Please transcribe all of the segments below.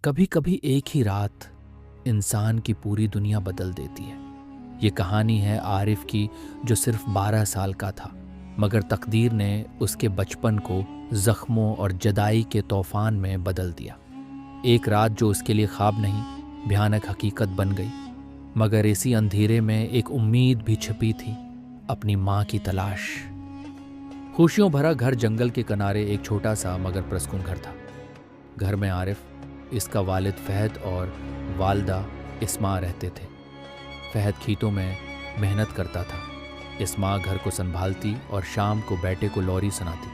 कभी कभी एक ही रात इंसान की पूरी दुनिया बदल देती है। ये कहानी है आरिफ की, जो सिर्फ 12 साल का था, मगर तकदीर ने उसके बचपन को जख्मों और जदाई के तूफान में बदल दिया। एक रात जो उसके लिए ख्वाब नहीं, भयानक हकीकत बन गई। मगर इसी अंधेरे में एक उम्मीद भी छिपी थी, अपनी माँ की तलाश। खुशियों भरा घर जंगल के किनारे एक छोटा सा मगर प्रसकून घर था। घर में आरिफ, इसका वालिद फहद और वालदा इस्मा रहते थे। फहद खेतों में मेहनत करता था, इस्मा घर को संभालती और शाम को बेटे को लोरी सुनाती,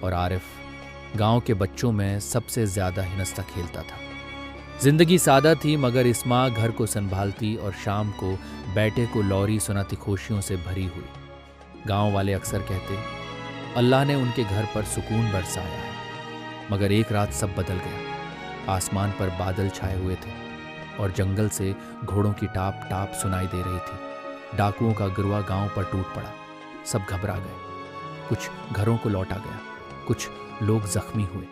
और आरिफ गांव के बच्चों में सबसे ज़्यादा हिनस्ता खेलता था। जिंदगी सादा थी, मगर इस्मा घर को संभालती और शाम को बेटे को लोरी सुनाती खुशियों से भरी हुई। गांव वाले अक्सर कहते, अल्लाह ने उनके घर पर सुकून बरसाया है। मगर एक रात सब बदल गया। आसमान पर बादल छाए हुए थे और जंगल से घोड़ों की टाप टाप सुनाई दे रही थी। डाकुओं का गिरवा गांव पर टूट पड़ा। सब घबरा गए। कुछ घरों को लौटा गया, कुछ लोग जख्मी हुए।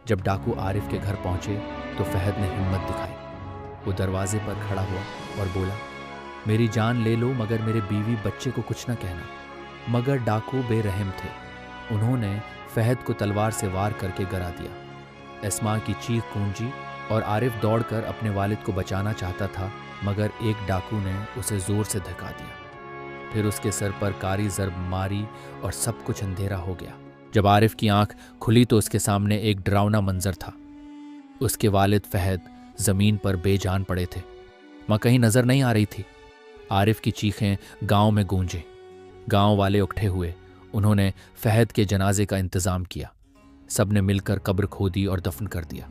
जब डाकू आरिफ के घर पहुंचे तो फहद ने हिम्मत दिखाई। वो दरवाजे पर खड़ा हुआ और बोला, मेरी जान ले लो मगर मेरे बीवी बच्चे को कुछ न कहना। मगर डाकू बेरहम थे। उन्होंने फहद को तलवार से वार करके गिरा दिया। इस्मा की चीख गूंजी और आरिफ दौड़कर अपने वालिद को बचाना चाहता था, मगर एक डाकू ने उसे जोर से धक्का दिया। फिर उसके सर पर कारी ज़रब मारी और सब कुछ अंधेरा हो गया। जब आरिफ की आंख खुली तो उसके सामने एक डरावना मंजर था। उसके वालिद फहद जमीन पर बेजान पड़े थे। मां कहीं नजर नहीं आ रही थी। आरिफ की चीखें गांव में गूंजे। गांव वाले उकट्ठे हुए। उन्होंने फहद के जनाजे का इंतजाम किया। सबने मिलकर कब्र खोदी और दफन कर दिया।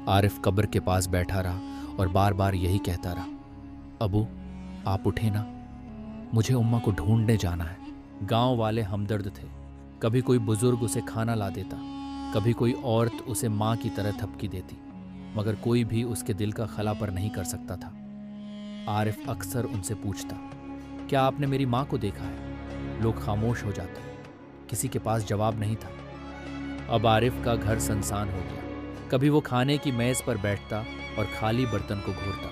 आरिफ कब्र के पास बैठा रहा और बार बार यही कहता रहा, अबू आप उठे ना, मुझे उम्मा को ढूंढने जाना है। गांव वाले हमदर्द थे। कभी कोई बुजुर्ग उसे खाना ला देता, कभी कोई औरत उसे माँ की तरह थपकी देती, मगर कोई भी उसके दिल का खला पर नहीं कर सकता था। आरिफ अक्सर उनसे पूछता, क्या आपने मेरी माँ को देखा है? लोग खामोश हो जाते। किसी के पास जवाब नहीं था। अब आरिफ का घर सुनसान हो गया। कभी वो खाने की मेज पर बैठता और खाली बर्तन को घूरता।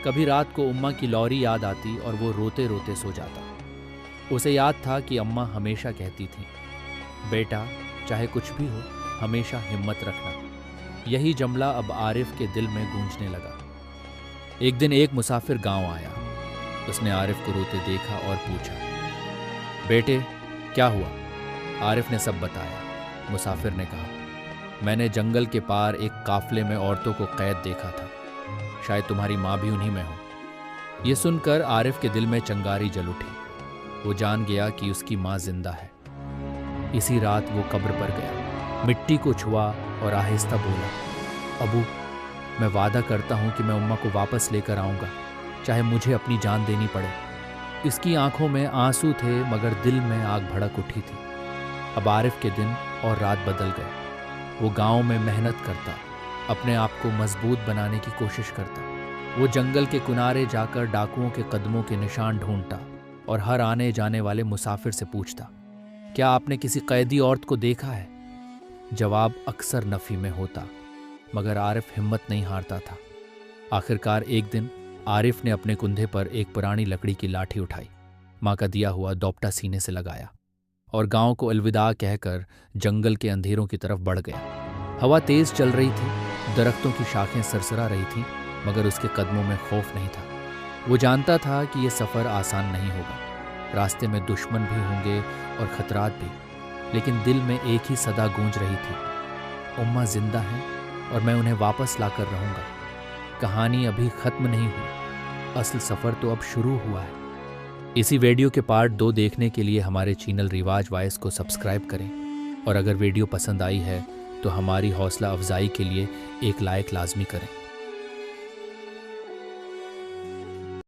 कभी रात को उम्मा की लोरी याद आती और वो रोते रोते सो जाता। उसे याद था कि अम्मा हमेशा कहती थी, बेटा चाहे कुछ भी हो हमेशा हिम्मत रखना। यही जुमला अब आरिफ के दिल में गूंजने लगा। एक दिन एक मुसाफिर गांव आया। उसने आरिफ को रोते देखा और पूछा, बेटे क्या हुआ? आरिफ ने सब बताया। मुसाफिर ने कहा, मैंने जंगल के पार एक काफले में औरतों को कैद देखा था। शायद तुम्हारी माँ भी उन्हीं में हो। ये सुनकर आरिफ के दिल में चिंगारी जल उठी। वो जान गया कि उसकी माँ जिंदा है। इसी रात वो कब्र पर गया, मिट्टी को छुआ और आहिस्ता बोला, अबू मैं वादा करता हूँ कि मैं उम्मा को वापस लेकर आऊँगा, चाहे मुझे अपनी जान देनी पड़े। इसकी आंखों में आंसू थे, मगर दिल में आग भड़क उठी थी। अब आरिफ के दिन और रात बदल गए। वो गांव में मेहनत करता, अपने आप को मजबूत बनाने की कोशिश करता। वो जंगल के किनारे जाकर डाकुओं के कदमों के निशान ढूंढता और हर आने जाने वाले मुसाफिर से पूछता, क्या आपने किसी कैदी औरत को देखा है? जवाब अक्सर नफी में होता, मगर आरिफ हिम्मत नहीं हारता था। आखिरकार एक दिन आरिफ ने अपने कुंधे पर एक पुरानी लकड़ी की लाठी उठाई, माँ का दिया हुआ दोपटा सीने से लगाया और गांव को अलविदा कहकर जंगल के अंधेरों की तरफ बढ़ गया। हवा तेज चल रही थी, दरख्तों की शाखें सरसरा रही थीं, मगर उसके कदमों में खौफ नहीं था। वो जानता था कि यह सफ़र आसान नहीं होगा। रास्ते में दुश्मन भी होंगे और खतरात भी, लेकिन दिल में एक ही सदा गूंज रही थी, उम्मा जिंदा है और मैं उन्हें वापस लाकर रहूँगा। कहानी अभी ख़त्म नहीं हुई, असल सफ़र तो अब शुरू हुआ है। इसी वीडियो के पार्ट 2 देखने के लिए हमारे चैनल रिवाज वॉइस को सब्सक्राइब करें, और अगर वीडियो पसंद आई है तो हमारी हौसला अफजाई के लिए एक लाइक लाजमी करें।